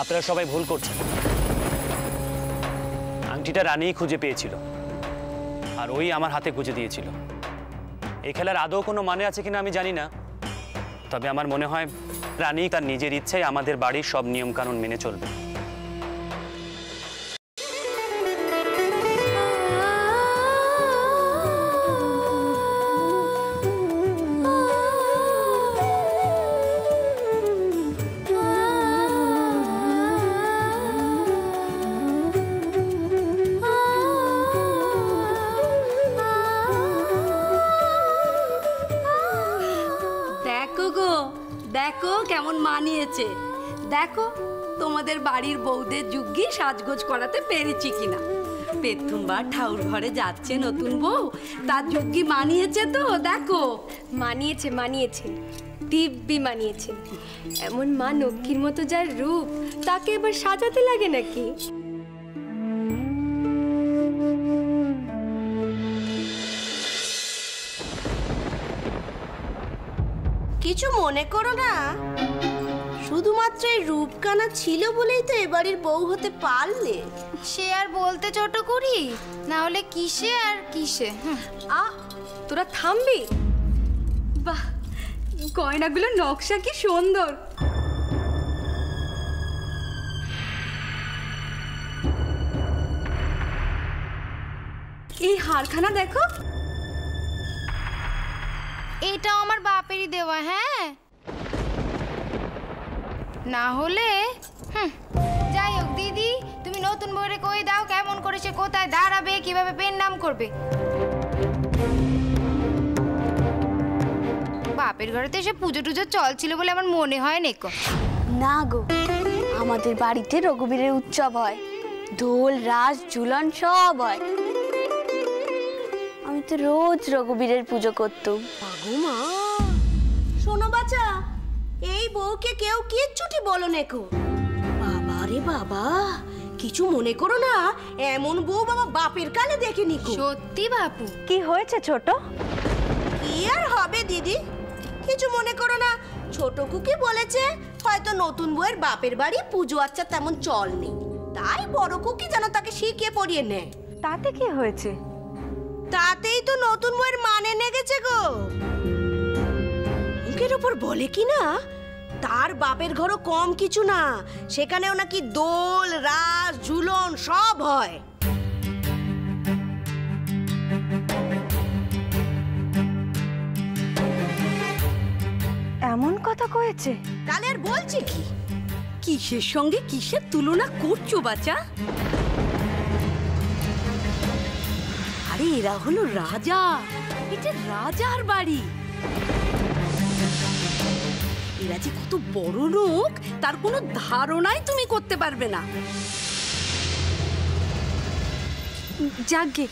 আপনারা সবাই ভুল করছেন। আংটিটা রানীই খুঁজে পেয়েছিল, আর ওই আমার হাতে গুঁজে দিয়েছিল। এই খেলার আদৌ কোনো মানে আছে কিনা আমি জানি না, তবে আমার মনে হয় রানী তার নিজের ইচ্ছায় আমাদের বাড়ির সব নিয়মকানুন মেনে চলবে। দেখো কেমন মানিয়েছে, দেখো তোমাদের বাড়ির বউদের যুগ্গি সাজগোজ করাতে পেরেছি কিনা। প্রথমবার ঠাউর ঘরে যাচ্ছে নতুন বউ, তার যুগ্গি মানিয়েছে তো? দেখো মানিয়েছে মানিয়েছে, দিব্যি মানিয়েছে। এমন মা লক্ষ্মীর মতো যার রূপ, তাকে এবার সাজাতে লাগে নাকি? কিছু মনে করো না, শুধুমাত্র এই রূপকানা ছিল বলেই তো এবাড়ির বউ হতে পারলে। সে আর বলতে ছোট করি, না হলে কিসে আর কিসে। তোরা থামবি? বাহ, গয়নাগুলো নকশা কি সুন্দর। এই হারখানা দেখো, এটা আমার বাপেরই দেওয়া। হ্যাঁ, না হলে যাই হোক দিদি, তুমি নতুন বউরে কই দাও কেমন করে সে কোথায় দাঁড়াবে, কিভাবে পেন নাম করবে। বাপের ঘরে তো এসে পুজো টুজো চলছিল বলে আমার মনে হয় নেকো। না গো, আমাদের বাড়িতে রঘুবীরের উৎসব হয়, দোল রাস ঝুলন সব হয়। আমি তো রোজ রঘুবীরের পুজো করতাম। মা, শোনো বাচ্চা, এই বউকে কেউ কিচ্ছুটি বলো নেকো। বাবা রে বাবা, কিছু মনে করো না, এমন বউ বাবা বাপের কালে দেখিনি। সত্যি বাপু? কি হয়েছে ছোট? কি আর হবে দিদি, কিছু মনে করো না। ছোট কুকি বলেছে হয়তো নতুন বউয়ের বাপের বাড়ি পুজো আচ্ছা তেমন চল নেই, তাই বড় কুকি যেন তাকে শিখিয়ে পড়িয়ে নেয়। তাতে কি হয়েছে? তাতেই তো নতুন বউয়ের মানে নেগেছে গো। মুখের উপর বলে কি না, তার বাপের ঘরও কম কিছু না, সেখানেও নাকি দোল রাস ঝুলন সব হয়। এমন কথা কয়েছে? তাহলে আর বলছি কি? কিসের সঙ্গে কিসের তুলনা করছো বাচ্চা? আরে এরা হলো রাজা, এটা রাজার বাড়ি। এরা যে কত বড় লোক তার কোনো ধারণাই তুমি করতে পারবে না। যাগে,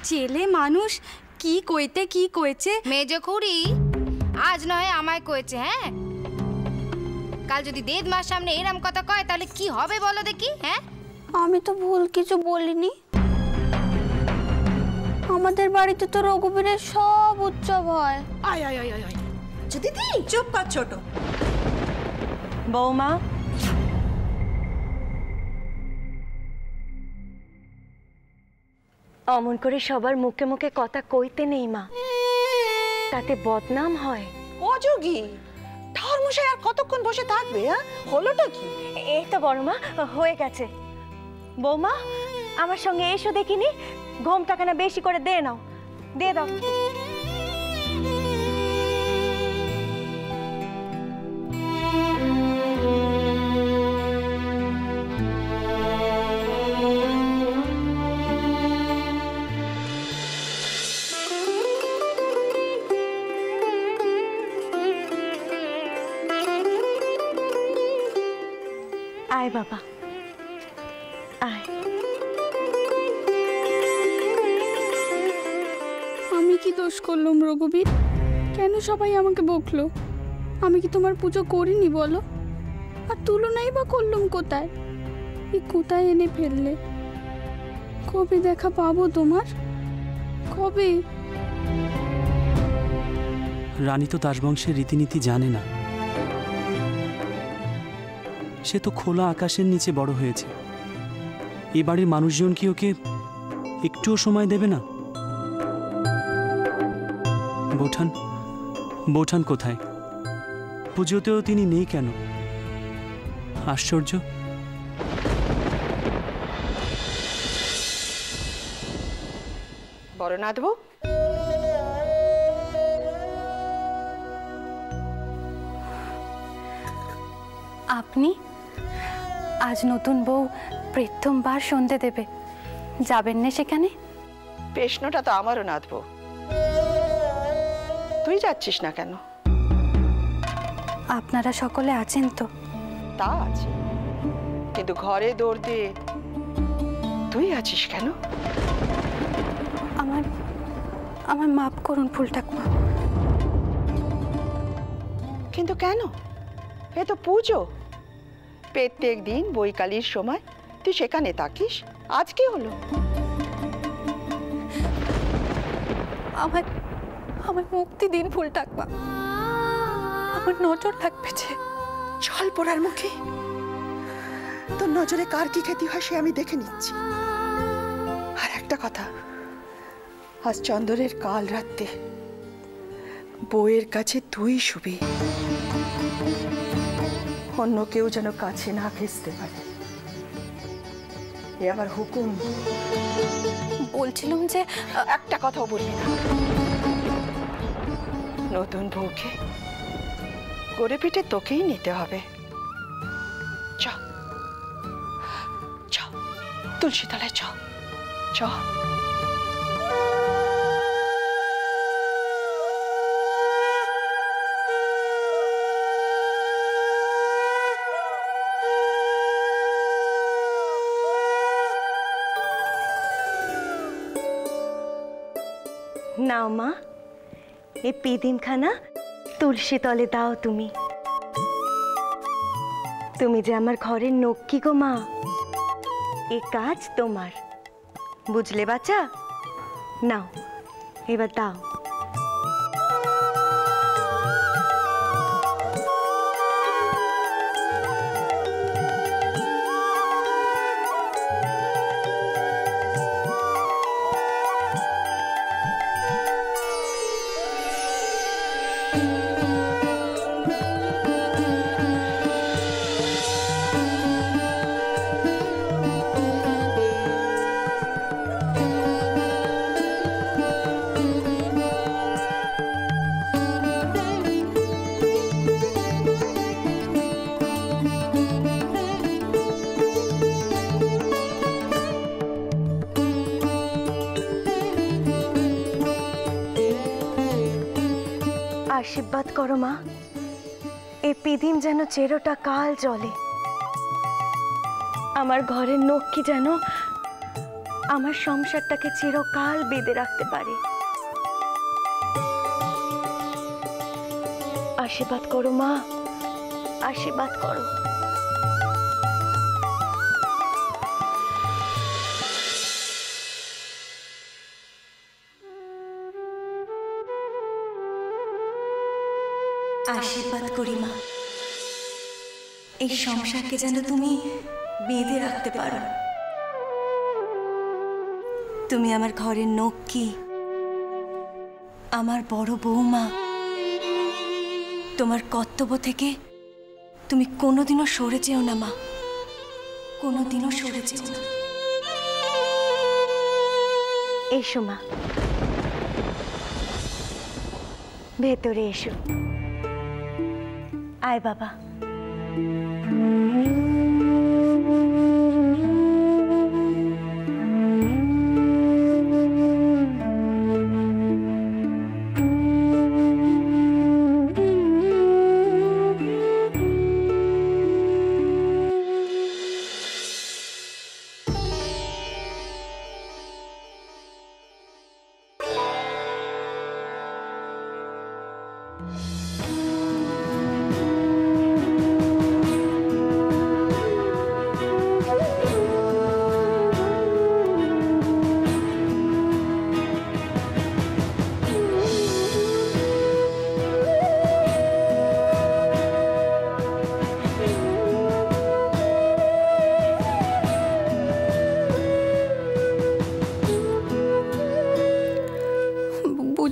ছেলে মানুষ কি কইতে কি কইছে। মেজো খুড়ি আজ নয় আমায় কয়েছে। হ্যাঁ, কাল যদি দেদ মার সামনে এরম কথা কয় তাহলে কি হবে বলো দেখি। হ্যাঁ, আমি তো ভুল কিছু বলিনি। আমাদের বাড়িতে তো রঘুবীরের সব উৎসব হয়। আয় আয় আয় আয়, যদি চুপ কর ছোট। বৌমা, অমন করে সবার মুখে মুখে কথা কইতে নেই মা, তাতে বদনাম হয়। অযোগী ঠাকুরমশাই আর কতক্ষণ বসে থাকবে? হলোটা কি? এই তো বড় মা হয়ে গেছে। বৌমা, আমার সঙ্গে এসো দেখিনি, ঘোমটাখানা না বেশি করে দে নাও, দিয়ে দাও। আয় বাবা, আয়। আমি কি দোষ করলাম রঘুবীর? কেন সবাই আমাকে বকলো? আমি কি তোমার পুজো করিনি বলো? আর তুলনাই বা করলাম কোথায়? কোথায় এনে ফেললে? কবে দেখা পাবো তোমার? কবে? রানী তো দাসবংশের রীতিনীতি জানে না, সে তো খোলা আকাশের নিচে বড় হয়েছে। এই বাড়ির মানুষজন কি ওকে একটুও সময় দেবে না? বৌঠান, বৌঠান কোথায়? পুজোতেও তিনি নেই কেন? আশ্চর্য। বড়নাথ বউ, আপনি আজ নতুন বউ প্রথমবার সন্ধে দেবে, যাবেন না সেখানে? প্রশ্নটা তো আমারও নাথ বউ, তুই যাচ্ছিস না কেন? আপনারা সকলে আছেন তো? তা আছে, কিন্তু ঘরে দৌড় দিয়ে তুই আছিস কেন? আমার আমার মাপ করুন ফুল ঠাকুমা। কিন্তু কেন? এ তো পুজো, প্রত্যেক দিন বৈকালীর সময় তুই সেখানে থাকিস, আজ কি হলো? আমার আমার মুক্তি দিন ফুল ঠাকুমা, আমার নজর লাগবে যে। জল পড়ার মুখে তোর নজরে কার কি ক্ষতি হয় সে আমি দেখে নিচ্ছি। আর একটা কথা, আজ চন্দরের কাল রাতে বউয়ের কাছে তুই শুবি, অন্য কেউ যেন কাছে না ঘেঁষতে পারে, এ আমার হুকুম। বলছিলাম যে একটা কথাও বলবি না। নতুন বউকে করে পিঠে তোকেই নিতে হবে। চ চ তুলসী তলায় চ চ। নাও মা, এই পিদিমখানা তুলসী তলে দাও তুমি। তুমি যে আমার ঘরের নক্কি গো মা, এ কাজ তোমার, বুঝলে বাচ্চা? নাও এবার দাও। আশীর্বাদ করো মা, এই পিদিম যেন চেরোটা কাল জ্বলে, আমার ঘরের নক্কি যেন আমার সংসারটাকে চিরকাল বেঁধে রাখতে পারে। আশীর্বাদ করো মা, আশীর্বাদ করো। আশীর্বাদ করি মা, এই সংসারকে যেন তুমি বেঁধে রাখতে পারো। তুমি আমার ঘরের নক্কি, আমার বড় বৌমা। তোমার কর্তব্য থেকে তুমি কোনোদিনও সরে যেও না মা, কোনোদিনও সরে যেও না। এসো মা, ভেতরে এসো। আয় বাবা।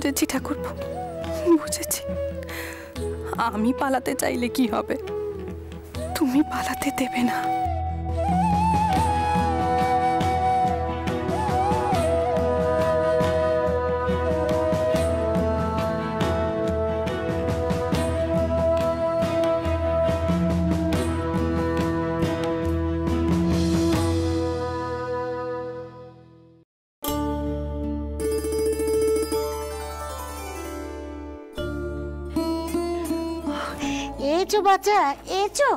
বুঝেছি ঠাকুরপো, বুঝেছি। আমি পালাতে চাইলে কি হবে, তুমি পালাতে দেবে না। এসো বাচ্চা, এসো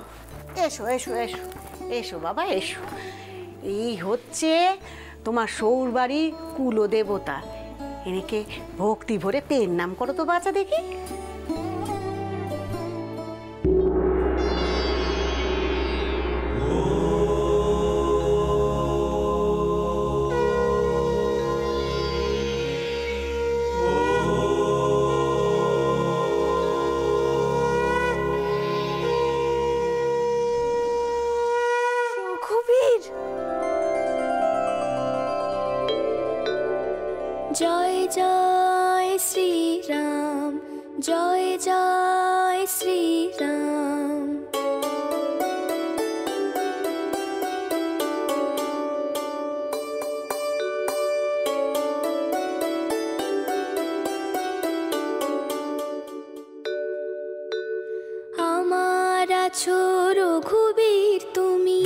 এসো এসো এসো এসো বাবা এসো। এই হচ্ছে তোমার সৌর বাড়ির কুলদেবতা, এনেকে ভক্তি ভরে পেন নাম করো তো বাচ্চা দেখি। জয় জয় শ্রীরাম, জয় জয় শ্রীরাম। আমার আছো রঘুবীর তুমি,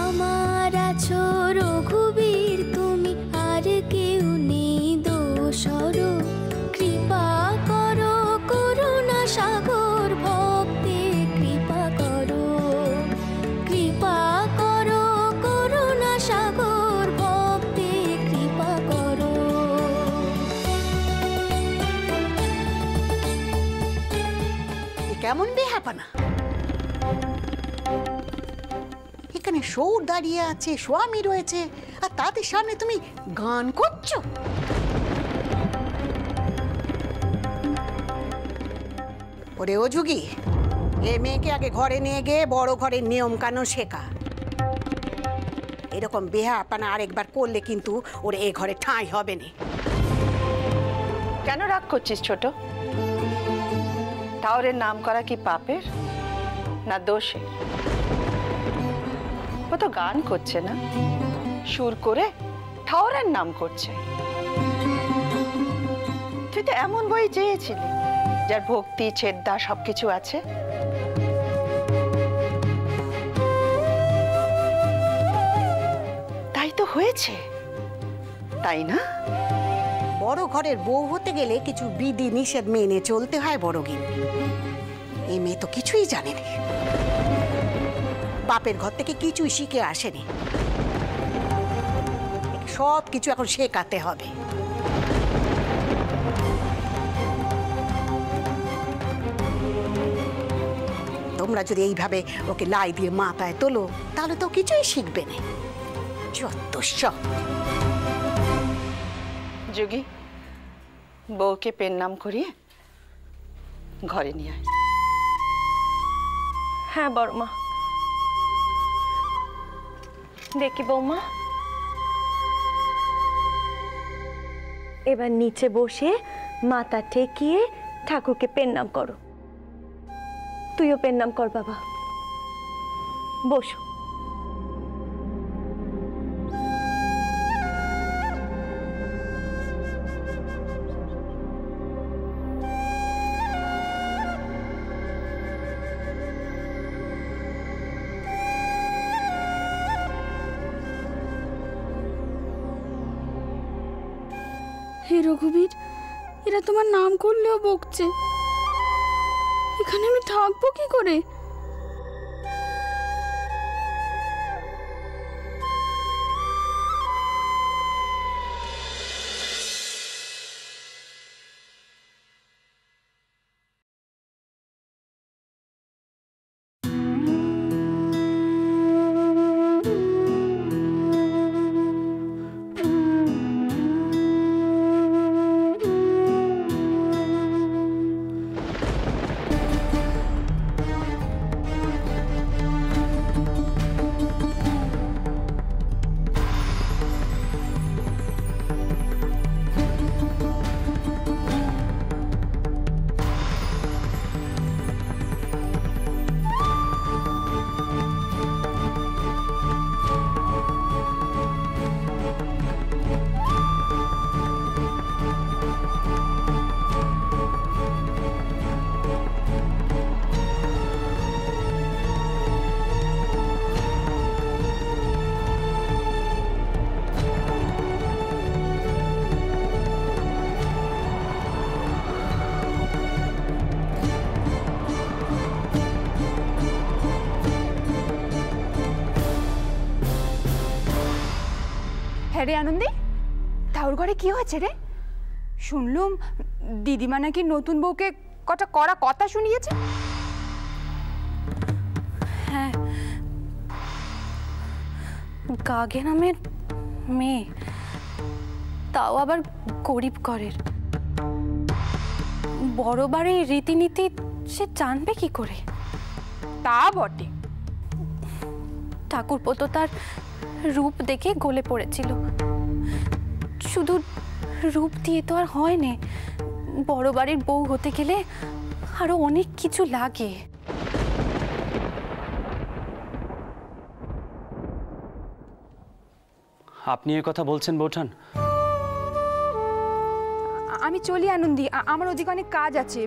আমার আছো রঘুবীর তুমি, আর কেউ নেই দোসর। কৃপা করো করুণা সাগর, ভক্তে কৃপা করো, কৃপা করো করুণা সাগর, ভক্তে কৃপা করো। কেমন বেহাপানা, এখানে সৌর দাঁড়িয়ে আছে, স্বামী রয়েছে, আর তাদের সামনে তুমি গান করছো। ওরে ও যুগী, এ মেয়েকে আগে ঘরে নিয়ে গিয়ে বড় ঘরের নিয়ম কানুন শেখা। এরকম বেহাপানা আরেকবার করলে কিন্তু ওর এ ঘরে ঠাঁই হবে না। কেন রাগ করছিস ছোট? ঠাউরের নাম করা কি পাপের না দোষের? ও তো গান করছে না, সুর করে ঠাউরের নাম করছে। তুই তো এমন বই চেয়েছিলি যার ভক্তি ছেদ্দা সবকিছু আছে। তাই তো হয়েছে, তাই না? বড় ঘরের বউ হতে গেলে কিছু বিধি নিষেধ মেনে চলতে হয় বড়গিন্নি। এই মেয়ে তো কিছুই জানেনি, বাপের ঘর থেকে কিছুই শিখে আসেনি, সব কিছু এখন শেখাতে হবে। তোমরা যদি এইভাবে ওকে লাই দিয়ে মাথায় তোলো, তাহলে তো কিছুই শিখবে না। যত সব। যোগী, বউকে পেন নাম করিয়ে ঘরে নিয়ে আয়। হ্যাঁ বড়মা। দেখি বৌমা, এবার নিচে বসে মাথা ঠেকিয়ে ঠাকুরকে পেন নাম করো। তুইও পেন নাম কর বাবা, বসো। হে রঘুবীর, এরা তোমার নাম করলেও বকছে, এখানে আমি থাকবো কি করে? হ্যাঁ রে আনন্দী, ঠাকুর ঘরে কি হয়েছে রে? শুনলুম দিদিমা নাকি নতুন বউকে কটা কড়া কথা শুনিয়েছে। হ্যাঁ, গাগে নামের মেয়ে, তাও আবার গরিব ঘরের। বড় বাড়ির রীতিনীতি সে জানবে কি করে? তা বটে। ঠাকুরপো তো তার রূপ দেখে গলে পড়েছিল। শুধু রূপ দিয়ে তো আর হয় না, বড় বাড়ির বউ হতে গেলে আরো অনেক কিছু লাগে। আপনি এ কথা বলছেন বৌঠান? আমি চলি আনন্দী, আমার ওদিকে অনেক কাজ আছে।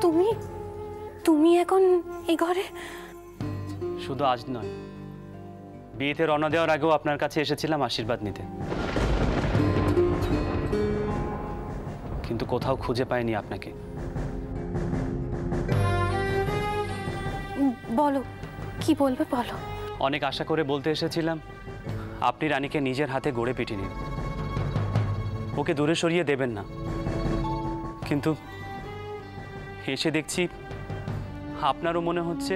তুমি তুমি এখন এই ঘরে? শুধু আজ নয়, বিয়েতে রওনা দেওয়ার আগেও আপনার কাছে এসেছিলাম আশীর্বাদ নিতে, কিন্তু কোথাও খুঁজে পাইনি আপনাকে। বলো, কি বলবে বলো। অনেক আশা করে বলতে এসেছিলাম আপনি রানীকে নিজের হাতে গড়ে পিটিয়ে নিন, ওকে দূরে সরিয়ে দেবেন না, কিন্তু এসে দেখছি আপনারও মনে হচ্ছে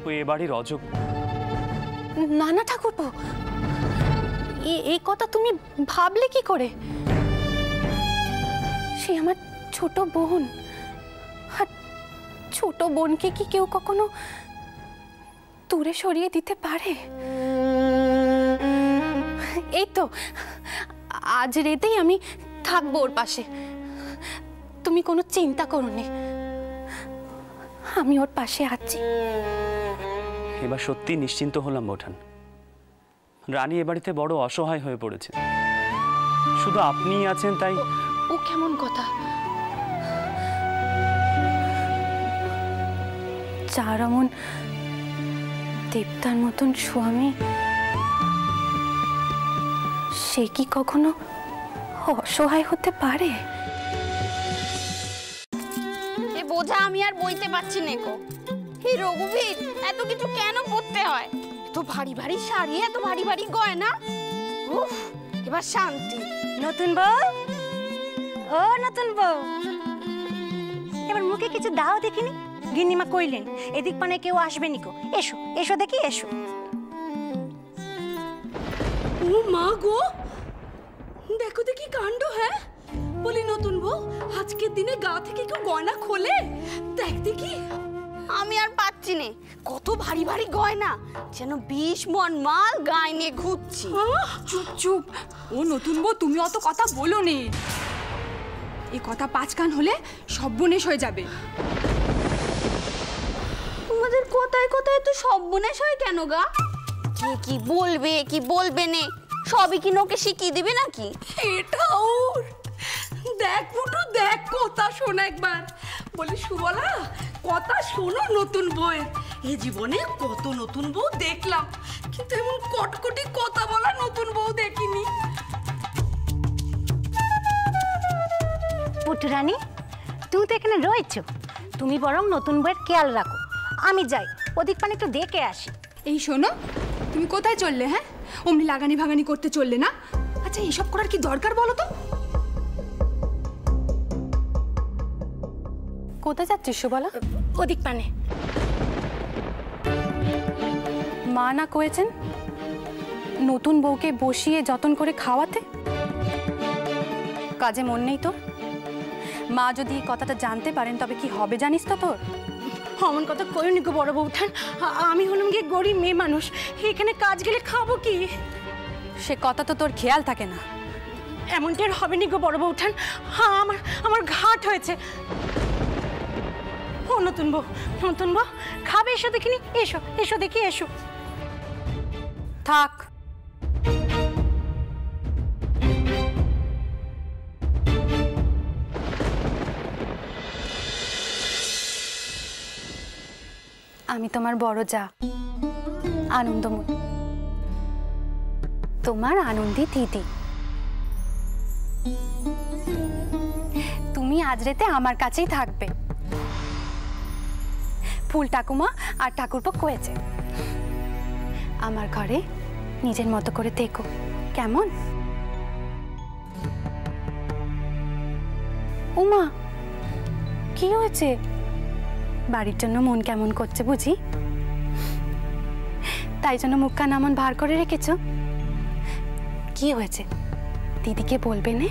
ওই এ বাড়ির অযোগ্য। না না ঠাকুরপো, এই কথা তুমি ভাবলে কি করে? সে আমার ছোট বোন, আর ছোট বোনকে কি কেউ কখনো দূরে সরিয়ে দিতে পারে? এই তো আজ রাতেই আমি থাকবো ওর পাশে, তুমি কোনো চিন্তা করো না, আমি ওর পাশে আছি। এবার সত্যি নিশ্চিন্ত হলাম বৌঠান। রানী এ বাড়িতে বড় অসহায় হয়ে পড়েছে, শুধু আপনিই আছেন তাই। ও কেমন কথা? যার এমন দেবতার মতন স্বামী, সে কি কখনো অসহায় হতে পারে? এ বোঝা আমি আর বইতে পারছি না গো। এই রঘুবীর এত কিছু কেন পড়তে হয়? এত ভারী ভারী শাড়ি, এত ভারী ভারী গয়না, উফ, এবার শান্তি। নতুন বউ, ও নতুন বউ, এবার মুখে কিছু দাও দেখিনি। গিন্নিমা কইলেন এদিক পানে কেউ আসবে নিকো, এসো এসো দেখি এসো। ও মা গো, দেখো দেখি কাণ্ড। হ্যাঁ বলি নতুন বউ, আজকের দিনে গা থেকে কেউ গয়না খোলে? দেখ দেখি। আমি আর পাচ্ছি না, কত ভারী ভারী গয়না, যেন 20 মণ মাল গায়ে নিয়ে ঘুরছি। চুপ চুপ, ও নতুন বউ তুমি অত কথা বলো নে, এই কথা 5 কান হলে সর্বনেশ হয়ে যাবে। তোমাদের কোথায় কোথায় তো সর্বনাশ হয় কেন গা? কে কি বলবে কি বলবে নে, সবই কি নোকে শিখিয়ে দিবে নাকি? এটা ওর দেখ ফুটু, দেখ কথা শোন একবার। বলি সুবলা, কথা শোনো নতুন বউয়ের। এই জীবনে কত নতুন বউ দেখলাম, কিন্তু এমন কটকটি কথা বলা নতুন বউ দেখিনি। পুটুরানী, তুমি তো এখানে রয়েছো, তুমি বরং নতুন বউয়ের খেয়াল রাখো। আমি যাই ওদিক পানে একটু দেখে আসি। এই শোনো, তুমি কোথায় চললে? হ্যাঁ, অমনি লাগানি ভাগানি করতে চললে না? আচ্ছা, এইসব করার কি দরকার বলো তো? কোথায় যাচ্ছিস সুবলা? ওদিক পানে। মা না কয়েছেন নতুন বউকে বসিয়ে যতন করে খাওয়াতে? কাজে মন নেই তোর? মা যদি এই কথাটা জানতে পারেন তবে কি হবে জানিস তো তোর? অমন কথা কইনি গো বড় বউঠান, আমি হলাম গিয়ে গরিব মেয়ে মানুষ, এখানে কাজ গেলে খাবো কি? সে কথা তো তোর খেয়াল থাকে না। এমনটি আর হবে নি গো বড় বউঠান, আমার ঘাট হয়েছে। ও নতুন বউ, নতুন বউ খাবে? এসো দেখিনি, এসো এসো দেখি এসো। থাক, আমি তোমার বড় যা আনন্দময়ী, তোমার আনন্দী দিদি। তুমি আজ রাতে আমার কাছেই থাকবে। ফুল ঠাকুমা আর ঠাকুরপো কয়েছে আমার ঘরে নিজের মতো করে থেকো, কেমন? উমা, কি হয়েছে? বাড়ির জন্য মন কেমন করছে বুঝি, তাই জন্য মুখ কান এমন ভার করে রেখেছ? কি হয়েছে দিদিকে বলবে না?